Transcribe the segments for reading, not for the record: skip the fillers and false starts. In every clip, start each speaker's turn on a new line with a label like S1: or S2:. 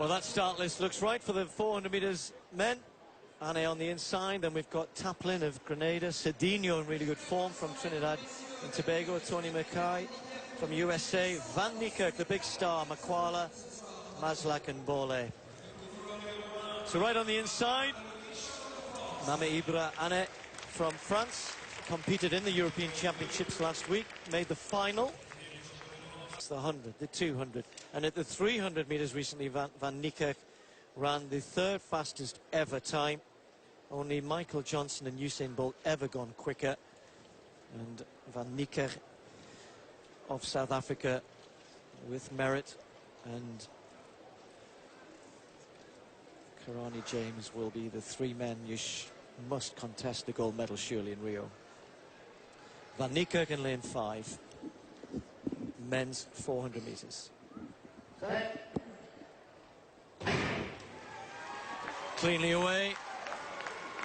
S1: Well, that start list looks right for the 400 metres men. Ane on the inside, then we've got Taplin of Grenada, Cedinho in really good form from Trinidad and Tobago, Tony Mackay from USA, Van Niekerk, the big star, Makwala, Maslak and Bole. So right on the inside, Mame Ibra Ane from France, competed in the European Championships last week, made the final. It's the 100, the 200, and at the 300 metres recently, Van Niekerk ran the third fastest ever time. Only Michael Johnson and Usain Bolt ever gone quicker. And Van Niekerk of South Africa with merit, and Karani James will be the three men you must contest the gold medal surely in Rio. Van Niekerk in lane 5, men's 400 metres. Cleanly away.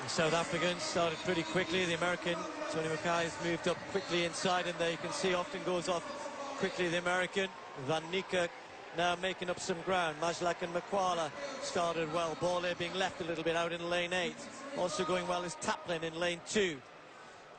S1: The South Africans started pretty quickly. The American, Tony Mackay, has moved up quickly inside, and there you can see often goes off quickly the American. Van Niekerk now making up some ground. Maslak and Makwala started well. Bole being left a little bit out in lane 8. Also going well is Taplin in lane 2.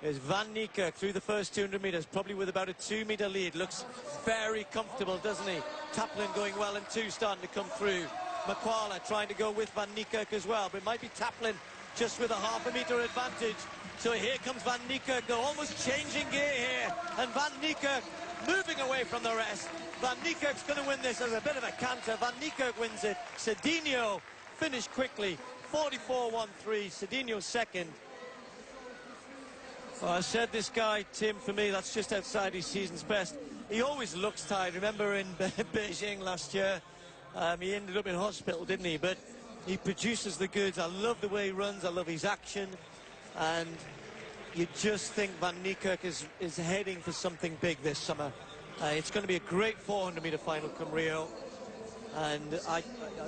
S1: There's Van Niekerk through the first 200 metres, probably with about a 2-metre lead. Looks very comfortable, doesn't he? Taplin going well in 2, starting to come through. Makwala trying to go with Van Niekerk as well, but it might be Taplin just with a half-a-metre advantage. So here comes Van Niekerk, though, almost changing gear here, and Van Niekerk moving away from the rest. Van Niekerk's going to win this as a bit of a canter. Van Niekerk wins it. Cedinho finished quickly, 44.13. Cedinho second. Well, I said this guy, Tim, for me, that's just outside his season's best. He always looks tired. Remember in Beijing last year, he ended up in hospital, didn't he? But he produces the goods. I love the way he runs. I love his action. And you just think Van Niekerk is heading for something big this summer. It's going to be a great 400-metre final come Rio. And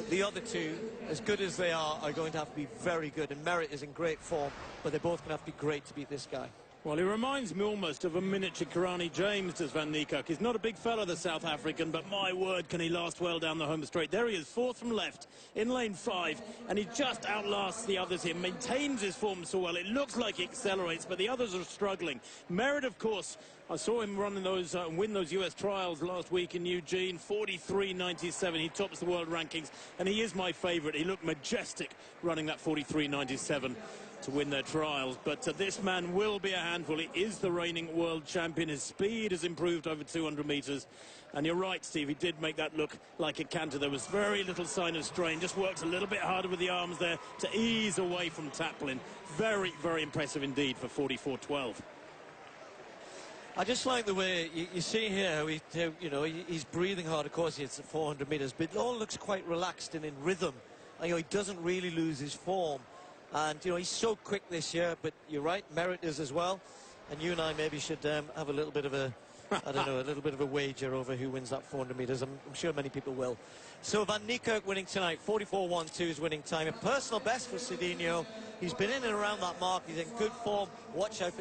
S1: the other two, as good as they are going to have to be very good. And Merritt is in great form, but they're both going to have to be great to beat this guy.
S2: Well, he reminds me almost of a miniature Karani James, does Van Niekerk. He's not a big fella, the South African, but my word, can he last well down the home straight. There he is, fourth from left in lane 5, and he just outlasts the others here, maintains his form so well. It looks like he accelerates, but the others are struggling. Merritt, of course, I saw him running those win those US trials last week in Eugene, 43.97. He tops the world rankings, and he is my favourite. He looked majestic running that 43.97 to win their trials, but this man will be a handful. He is the reigning world champion. His speed has improved over 200 metres, and you're right, Steve, he did make that look like a canter. There was very little sign of strain, just worked a little bit harder with the arms there to ease away from Taplin. Very, very impressive indeed for 44.12.
S1: I just like the way you see here how he's breathing hard. Of course, it's at 400 metres, but it all looks quite relaxed and in rhythm. He doesn't really lose his form. And, he's so quick this year, but you're right, Merritt is as well. And you and I maybe should have a little bit of a, I don't know, a little bit of a wager over who wins that 400 metres. I'm sure many people will. So Van Niekerk winning tonight, 44.12 is winning time. A personal best for Cedinho. He's been in and around that mark. He's in good form. Watch out for